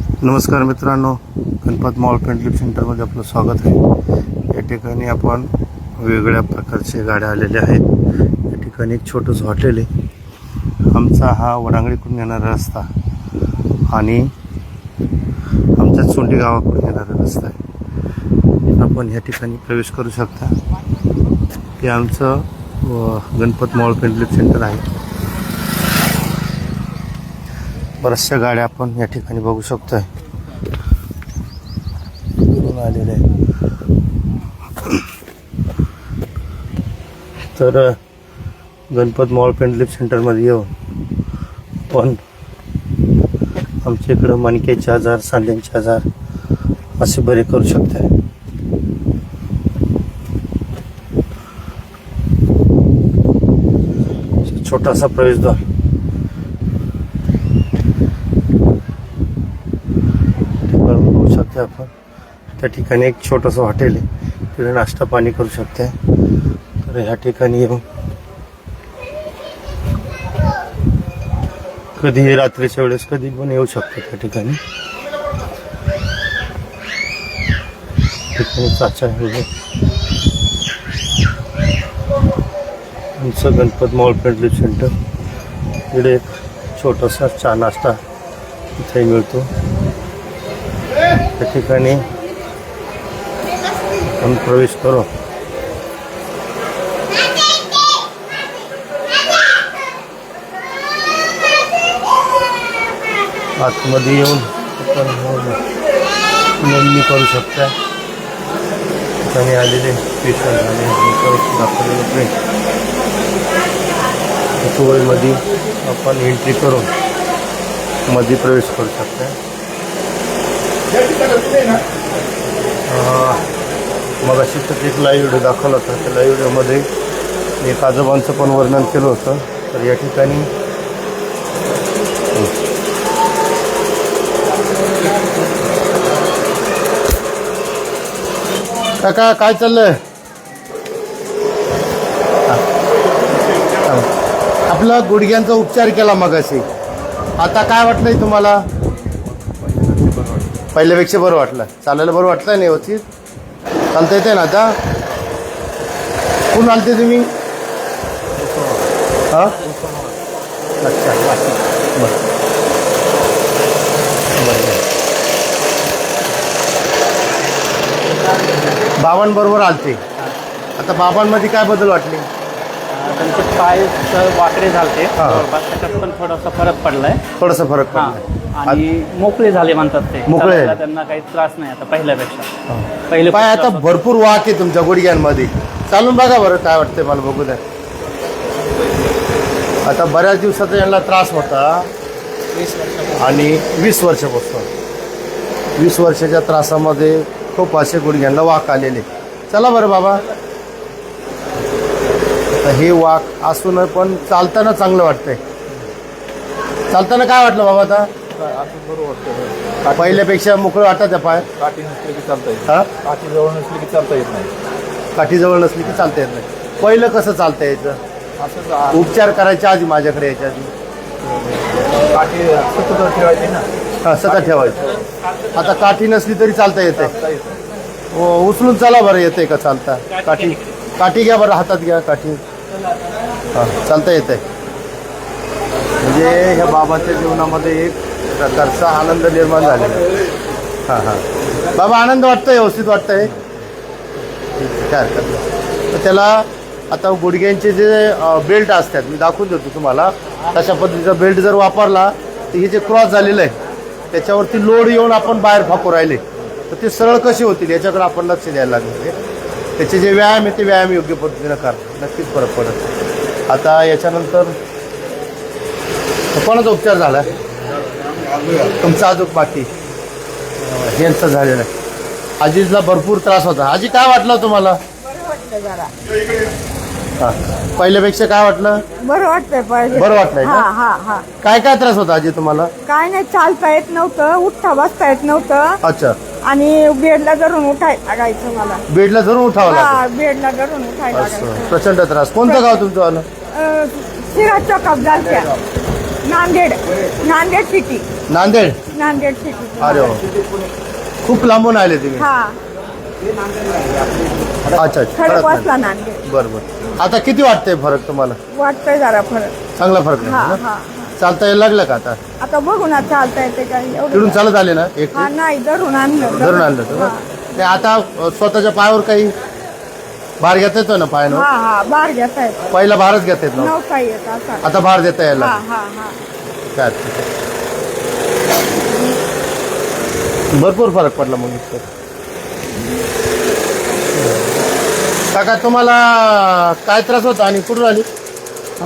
नमस्कार मित्रांनो, Ganpat mall paint सेंटरमध्ये आपलं स्वागत आहे। या ठिकाणी आपण वेगवेगळ्या प्रकारचे गाड्या आलेल्या आहेत। या ठिकाणी एक छोटंसं हॉटेल आहे। आमचा हा वडांगळीकडून येणारा रस्ता आणि आमच्या सोंडी गावाकडून येणारा रस्ता आहे। आपण या ठिकाणी प्रवेश करू शकता। हे आमचं गणपत मॉल पेंट सेंटर आहे। बऱ्याचशा गाड्या आपण या ठिकाणी बघू शकतोय आलेल्या आहे। तर गणपत मॉल पेंट सेंटरमध्ये येऊन पण आमच्या इकडं मणक्याचे आजार, सांध्यांचे आजार असे बरे करू शकताय। छोटासा प्रवेशद्वार आपण त्या ठिकाणी एक छोटंसं हॉटेल आहे, तिथे नाश्ता पाणी करू शकते। तर ह्या ठिकाणी येऊन कधी रात्रीच्या वेळेस कधी पण येऊ शकतो। त्या ठिकाणी चाचा आहे आमचं गणपत मॉल पेंट सेंटर। इकडे एक छोटासा चहा नाश्ता इथे मिळतो। त्या ठिकाणी आपण प्रवेश करू। आतमध्ये येऊन नोंदणी करू शकता। ठिकाणी आलेले पेशंट आणि दाखवलेलं ट्रेन मध्ये आपण एंट्री करून मध्ये प्रवेश करू शकता। मग अशी तर एक लाईव्ह व्हिडिओ दाखवला होता। त्या लाईव्ह व्हिडिओमध्ये एक आजोबांचं पण वर्णन केलं होतं। तर या ठिकाणी काका काय चाललंय? आपला गुडघ्यांचा उपचार केला मगाशी, आता काय वाटलंय तुम्हाला? पहिल्यापेक्षा बरं वाटलं? चालायला बरं वाटलं नाही? व्यवस्थित चालता येते ना आता? कुठून आलते तुम्ही? हां, अच्छा, बरं बरं। बाबांबरोबर आलते। आता बाबांमध्ये काय बदल वाटले? त्यांचे पाय वाकडे झालते, त्याच्यात पण थोडासा फरक पडलाय। थोडासा फरक पडलाय आणि मोकळे झाले म्हणतात ते। मोकळे, त्यांना काही त्रास नाही आता पहिल्यापेक्षा। पहिले पाय आता भरपूर वाक आहे तुमच्या गुडघ्यांमध्ये। चालून बघा बरं काय वाटतंय मला, बघू द्या। आता बऱ्याच दिवसाचा यांना त्रास होता आणि 20 वर्षापासून 20 वर्षाच्या त्रासामध्ये खूप असे गुडघ्यांना वाक आलेले। चला बरं बाबा, आता हे वाक असून पण चालताना चांगलं वाटतंय। चालताना काय वाटलं बाबा आता? बरोबर वाटतं। पहिल्यापेक्षा मोकळं वाटत आहे पाय? काठी नसली की चालता येत, हा, काठी जवळ नसली की चालता येत नाही। काठी जवळ नसली की चालता येत नाही। पहिलं कसं चालता यायचं? असंच उपचार करायच्या आधी, माझ्याकडे यायच्या आधी काठी सतत ठेवायची ना। हां, सतत ठेवायचं। आता काठी नसली तरी चालता येते? चालता येत। उचलून चला बरं, येते का चालता? काठी काठी घ्या बरं, हातात घ्या काठी। हां, चालता येते। म्हणजे ह्या बाबाच्या जीवनामध्ये एक प्रकारचा आनंद निर्माण झालेला आहे। हां हां बाबा, आनंद वाटतोय? व्यवस्थित वाटतंय? काय हरकत नाही। तर त्याला आता गुडघ्यांचे जे बेल्ट असतात, मी दाखवून देतो तुम्हाला। तशा पद्धतीचा बेल्ट जर वापरला तर हे जे क्रॉस झालेलं आहे त्याच्यावरती लोड येऊन आपण बाहेर फाकू राहिले तर ते सरळ कसे होतील याच्याकडे आपण लक्ष द्यायला लागले। त्याचे जे व्यायाम आहे ते व्यायाम योग्य पद्धतीनं करा, नक्कीच फरक पडत। आता याच्यानंतर कोणाचा उपचार झाला? तुमचा अजून बाकी यांचा झालेला आहे। आजीला भरपूर त्रास होता। आजी काय वाटलं तुम्हाला? हां, पहिल्यापेक्षा काय वाटलं? बरं वाटतंय पाहिजे। बरं वाटलंय हा का? हा हा काय काय त्रास होता आजी तुम्हाला? काय नाही, चालता येत नव्हतं, उठता बसता येत नव्हतं अच्छा, आणि बेडला धरून उठायला लागायचं मला। बेडला धरून उठावं हा, लागलं? बेडला धरून उठायला असं लागायचं। प्रचंड त्रास। कोणतं गाव तुमचं आलं? शिरा चॉकअप झालत्या। नांदेड नांदेड सिटी नांदेड. नांदेड सिटी. अरे वा, खूप लांबून आले तुम्ही. हा अच्छा अच्छा, खडकवासला नांदेड. बरं बरं. आता किती वाटतंय फरक तुम्हाला? वाटतंय जरा फरक. चांगला फरक हा नाही ना? हा. चालता यायला लागलं का आता? आता बघू ना चालता येते काही तिकडून एवढं. चालत आले ना एक हा नाही धरून आणलं. धरून आणलं तर हा. ते आता स्वतःच्या पायावर काही भार घेता येतो ना पायानं? हा हा बाहेर घेता येत पहिला भारच घेता येत नव्हता. नव्हता येत असा. आता भार देता यायला हा लागलं. हा हा. काय हरकत नाही. भरपूर फरक पडला मग इतकं. काका तुम्हाला काय त्रास होता आणि कुठून आली?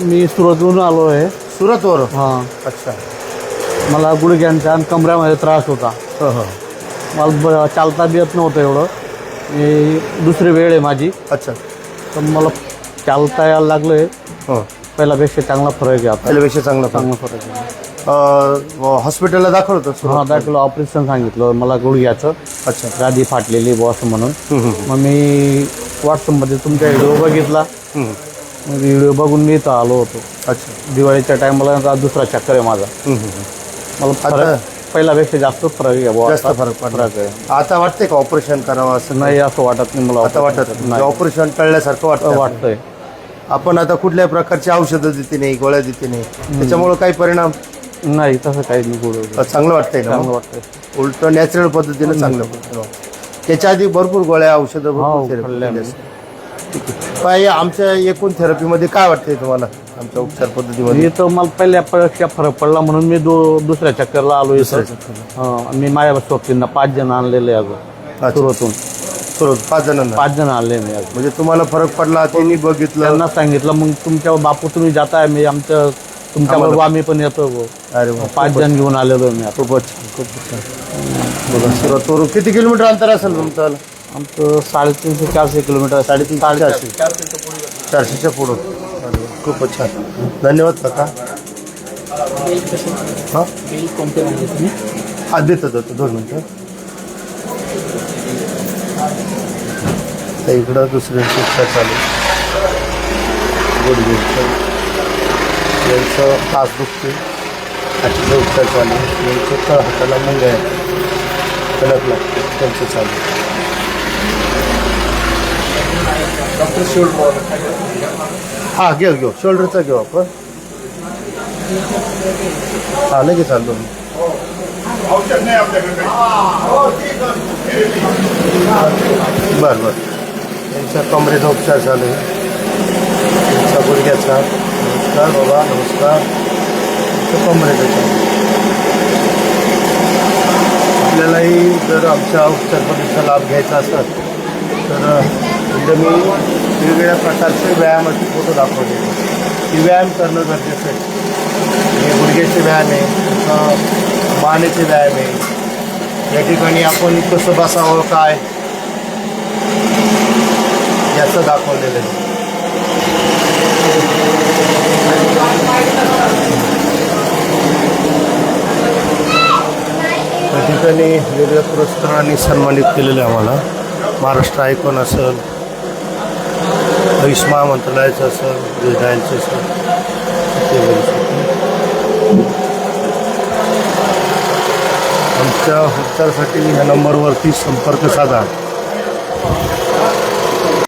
मी सुरतहून आलो आहे. सुरतवर. हां, अच्छा. मला गुडघ्यांचा आणि कमऱ्यामध्ये त्रास होता. हो हो. मला चालता बी येत नव्हतं एवढं. मी दुसरी वेळ आहे माझी, अच्छा. तर मला चालता यायला लागलं आहे. हो, पहिल्यापेक्षा चांगला फरक आहे आता. त्याच्यापेक्षा चांगला फरक. चांगला फरक आहे. हॉस्पिटलला दाखवलं होतं? हां, दाखवलं. ऑपरेशन सांगितलं मला गुडघ्याचं. अच्छा. गादी फाटलेली बॉस म्हणून. हम्म, मग मी व्हॉट्सअपमध्ये तुमचा व्हिडिओ बघितला. हम्म. मग व्हिडिओ बघून मी इथं आलो होतो. अच्छा. दिवाळीच्या टायमाला दुसरा चक्कर आहे माझा. मला फरक पहिल्यापेक्षा जास्त फरक आहे बुवा. जास्त फरक पडला. आहे. आता वाटते का ऑपरेशन करावं असं? नाही, असं वाटत नाही मला. आता वाटत नाही, ऑपरेशन टळल्यासारखं वाटतं. वाटतंय. आपण आता कुठल्याही प्रकारची औषधं देते नाही, गोळ्या देते नाही, त्याच्यामुळे काही परिणाम? नाही, तसं काही नाही. गुड चांगलं वाटतंय ना? चांगलं वाटतंय. उलट नॅचरल पद्धतीनं चांगलं वाटतं. त्याच्या आधी भरपूर गोळ्या औषधं हो, भरपूर therapy खाल्ल्या केली मी. असतील. काय आमच्या एकूण थेरपीमध्ये काय वाटतंय तुम्हाला आमच्या उपचार पद्धतीमध्ये? मी तर मला पहिल्यापेक्षा फरक पडला म्हणून मी दुसऱ्या चक्करला आलो इथं. मी माझ्या सोबतींना 5 जण आणलेले अजून अच्छा. सुरतून. सुरत 5 जणांना? 5 जण आणले मी अजून. म्हणजे तुम्हाला फरक पडला, त्यांनी बघितलं? त्यांना सांगितलं मग तुमच्या बापू तुम्ही जाताय, मी आमच्या तुमच्या बरोबर आम्ही पण येतो. अरे वा, 5 जण घेऊन आलेलो मी आता. खूपच छान, खूपच छान. बघा, सुरतवरून किती किलोमीटर अंतर असेल तुमचं? आमचं 350-400 किलोमीटर. 350-400. 400च्या पुढं. अरे वा, खूपच छान. धन्यवाद काका. हां हां, देतो 2 मिनटं. तर इकडं दुसऱ्यांची उपचार चालू आहे. गुडघ्याचं, यांचं तास दुखते, हाताचा उपचार चालू आहे. यांचं तळ हाताला मुंग्या आहे, कणक लागते, त्यांचं चालू आहे. हां, घेऊ शोल्डरचा घेऊ आपण. हां, लगेच चाललो मी. बरं बरं. त्यांच्या कमरेचा उपचार चालू आहे, त्यांचा गुडघ्याचा. नमस्कार बाबा, नमस्कार. कमरेचा चालू. आपल्यालाही जर आमच्या उपचार पद्धतीचा लाभ घ्यायचा असेल तर इथं मी वेगवेगळ्या प्रकारचे व्यायामाचे फोटो दाखवले. की व्यायाम करणं गरजेचं आहे. हे गुडघ्याचे व्यायाम आहे, मानेचे व्यायाम आहे. या ठिकाणी आपण कसं बसावं, काय याचं दाखवलेलं आहे. त्या ठिकाणी वेगवेगळ्या पुरस्कारांनी सन्मानित केलेलं आहे आम्हाला. महाराष्ट्र आयकॉन असेल, आयुष महामंत्रालयाचं असेल, डायलचं असेल, ते बघू शकतो. आमच्या उपचारासाठी ह्या नंबरवरती संपर्क साधा.